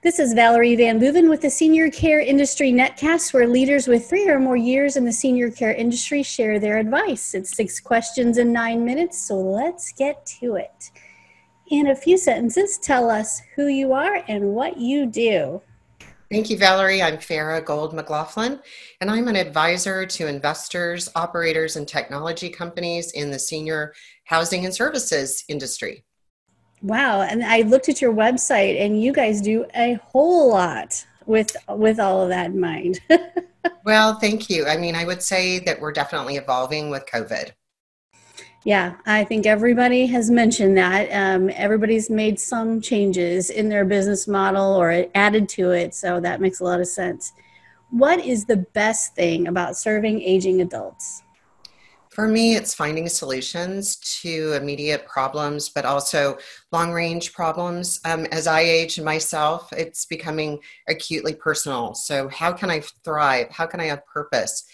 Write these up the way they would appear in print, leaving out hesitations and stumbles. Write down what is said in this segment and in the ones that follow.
This is Valerie VanBooven with the Senior Care Industry Netcast, where leaders with 3 or more years in the senior care industry share their advice. It's 6 questions in 9 minutes, so let's get to it. In a few sentences, tell us who you are and what you do. Thank you, Valerie. I'm Fara Gold McLaughlin, and I'm an advisor to investors, operators, and technology companies in the senior housing and services industry. Wow, and I looked at your website, and you guys do a whole lot with all of that in mind. Well, thank you. I mean, I would say that we're definitely evolving with COVID. Yeah, I think everybody has mentioned that. Everybody's made some changes in their business model or added to it, so that makes a lot of sense. What is the best thing about serving aging adults? For me, it's finding solutions to immediate problems, but also long-range problems. As I age myself, it's becoming acutely personal. So how can I thrive? How can I have purpose?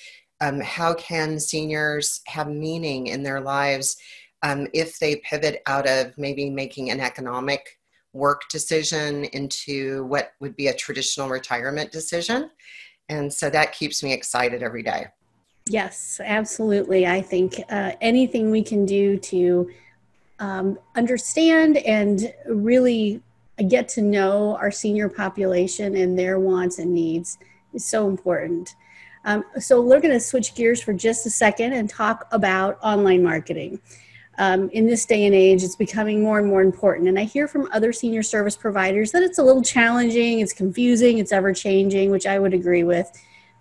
How can seniors have meaning in their lives if they pivot out of maybe making an economic work decision into what would be a traditional retirement decision? And so that keeps me excited every day. Yes, absolutely. I think anything we can do to understand and really get to know our senior population and their wants and needs is so important. So we're going to switch gears for just a second and talk about online marketing. In this day and age, it's becoming more and more important. And I hear from other senior service providers that it's a little challenging, it's confusing, it's ever changing, which I would agree with.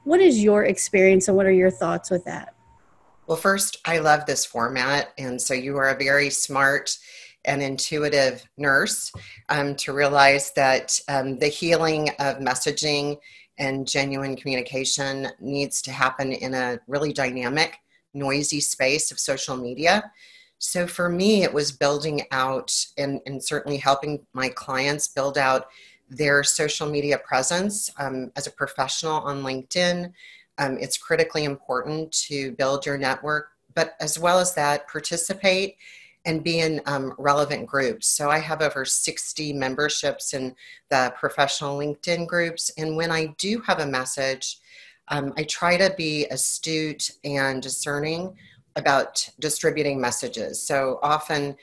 What is your experience and what are your thoughts with that? Well, first, I love this format. And so you are a very smart and intuitive nurse to realize that the healing of messaging and genuine communication needs to happen in a really dynamic, noisy space of social media. So for me, it was building out and certainly helping my clients build out their social media presence as a professional on LinkedIn. It's critically important to build your network, but as well as that, participate and be in relevant groups. So I have over 60 memberships in the professional LinkedIn groups. And when I do have a message, I try to be astute and discerning about distributing messages. So often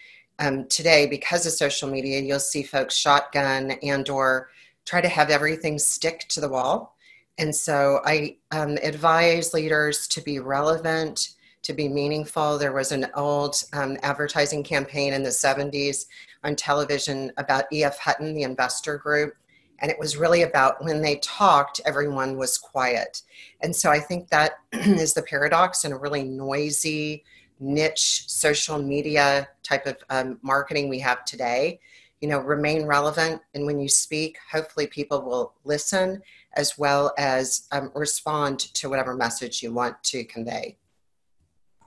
today, because of social media, you'll see folks shotgun and or try to have everything stick to the wall. And so I advise leaders to be relevant, to be meaningful. There was an old advertising campaign in the 70s on television about E.F. Hutton, the investor group. And it was really about when they talked, everyone was quiet. And so I think that is the paradox in a really noisy, niche social media type of marketing we have today. You know, remain relevant. And when you speak, hopefully people will listen as well as respond to whatever message you want to convey.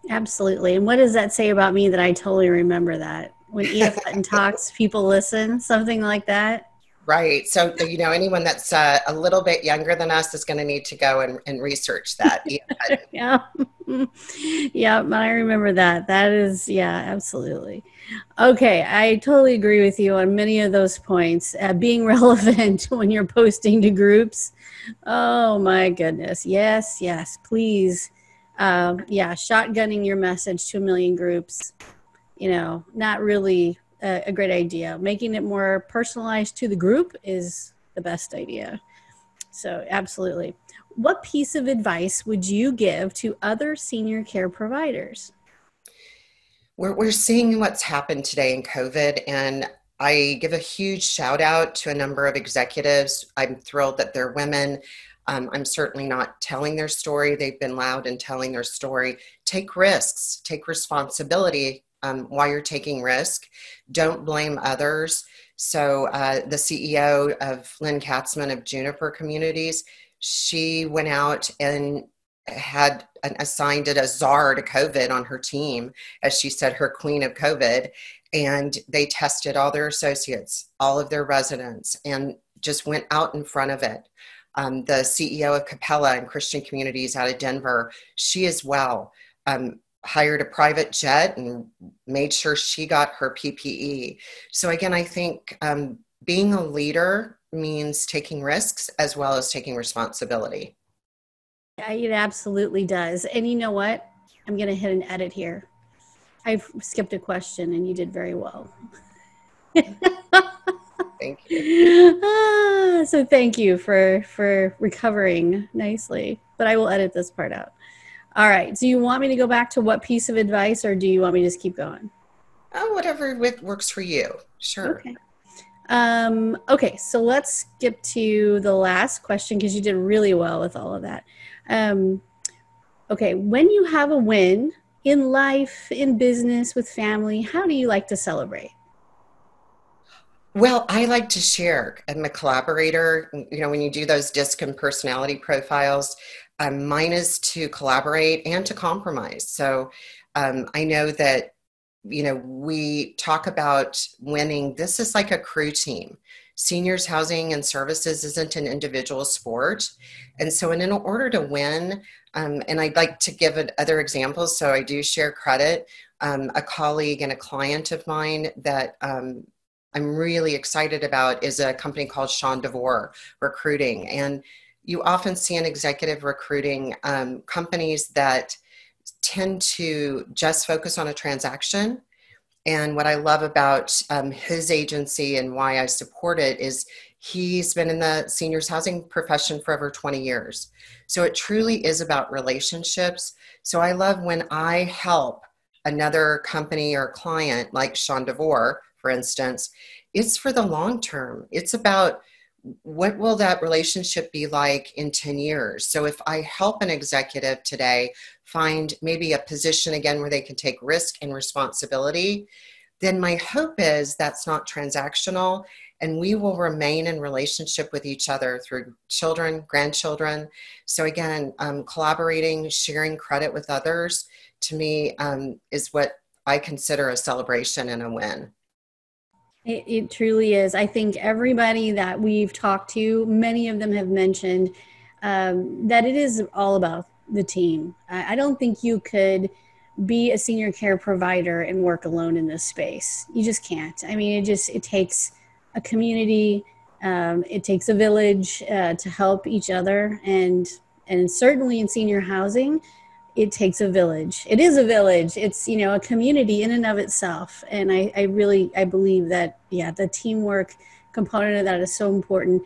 Absolutely. And what does that say about me that I totally remember that? When E.F. Hutton talks, people listen, something like that? Right. So, you know, anyone that's a little bit younger than us is going to need to go and research that. Yeah. Yeah, I remember that. That is, yeah, absolutely. Okay, I totally agree with you on many of those points. Being relevant when you're posting to groups. Oh my goodness. Yes, yes, please. Yeah, shotgunning your message to a million groups, you know, not really a great idea. Making it more personalized to the group is the best idea. So absolutely. What piece of advice would you give to other senior care providers? We're seeing what's happened today in COVID, and I give a huge shout out to a number of executives. I'm thrilled that they're women. I'm certainly not telling their story. They've been loud in telling their story. Take risks, take responsibility while you're taking risk. Don't blame others. So the CEO of Lynn Katzman of Juniper Communities, she went out and had assigned it a czar to COVID on her team, as she said, her queen of COVID. And they tested all their associates, all of their residents, and just went out in front of it. The CEO of Capella and Christian Communities out of Denver, she as well hired a private jet and made sure she got her PPE. So again, I think being a leader means taking risks as well as taking responsibility. Yeah, it absolutely does. And you know what? I'm going to hit an edit here. I've skipped a question and you did very well. Thank you. So thank you for recovering nicely. But I will edit this part out. All right. Do you want me to go back to what piece of advice, or do you want me to just keep going? Oh, whatever works for you. Sure. Okay. Okay, so let's skip to the last question because you did really well with all of that. Okay, when you have a win in life, in business, with family, how do you like to celebrate? Well, I like to share. I'm a collaborator. You know, when you do those DISC and personality profiles, mine is to collaborate and to compromise. So I know that, you know, we talk about winning. This is like a crew team. Seniors housing and services isn't an individual sport. And so in order to win, and I'd like to give other examples, so I do share credit. A colleague and a client of mine that I'm really excited about is a company called Sean DeVore Recruiting. And you often see in executive recruiting companies that tend to just focus on a transaction. And what I love about his agency and why I support it is he's been in the seniors housing profession for over 20 years. So it truly is about relationships. So I love when I help another company or client like Sean DeVore, for instance, it's for the long term. It's about what will that relationship be like in 10 years? So if I help an executive today find maybe a position again where they can take risk and responsibility, then my hope is that's not transactional and we will remain in relationship with each other through children, grandchildren. So again, collaborating, sharing credit with others, to me, is what I consider a celebration and a win. It truly is. I think everybody that we've talked to, many of them have mentioned that it is all about the team. I don't think you could be a senior care provider and work alone in this space. You just can't. I mean, it takes a community. It takes a village to help each other, and certainly in senior housing, it takes a village. It is a village. It's, you know, a community in and of itself. And I really, I believe that, yeah, the teamwork component of that is so important.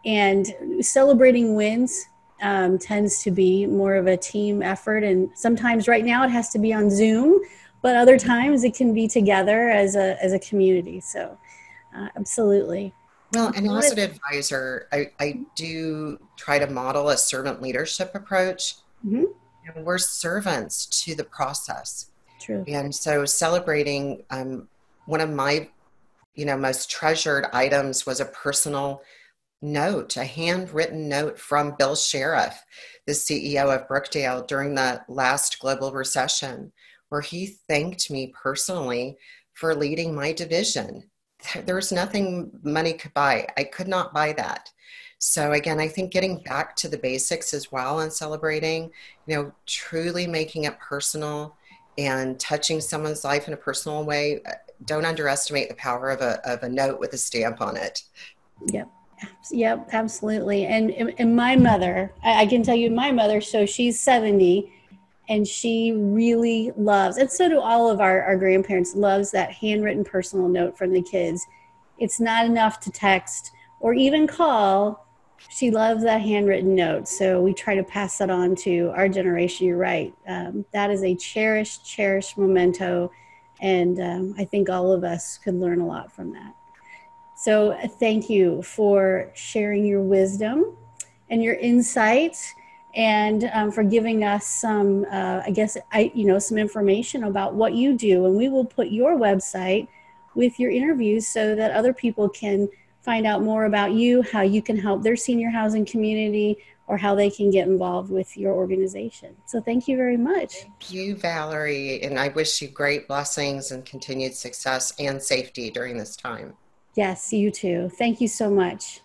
And celebrating wins tends to be more of a team effort. And sometimes right now it has to be on Zoom, but other times it can be together as a community. So absolutely. Well, and as an advisor, I do try to model a servant leadership approach. Mm-hmm. And we're servants to the process. True. And so celebrating, one of my, you know, most treasured items was a personal note, a handwritten note from Bill Sheriff, the CEO of Brookdale during the last global recession, where he thanked me personally for leading my division. There was nothing money could buy. I could not buy that. So again, I think getting back to the basics as well and celebrating, you know, truly making it personal and touching someone's life in a personal way. Don't underestimate the power of a note with a stamp on it. Yep. Yep, absolutely. And my mother, I can tell you my mother, so she's 70 and she really loves, and so do all of our grandparents, loves that handwritten personal note from the kids. It's not enough to text or even call. She loves that handwritten note. So we try to pass that on to our generation. You're right. That is a cherished memento. And I think all of us could learn a lot from that. So thank you for sharing your wisdom and your insights, and for giving us some, some information about what you do. And we will put your website with your interviews so that other people can find out more about you, how you can help their senior housing community, or how they can get involved with your organization. So thank you very much. Thank you, Valerie, and I wish you great blessings and continued success and safety during this time. Yes, you too. Thank you so much.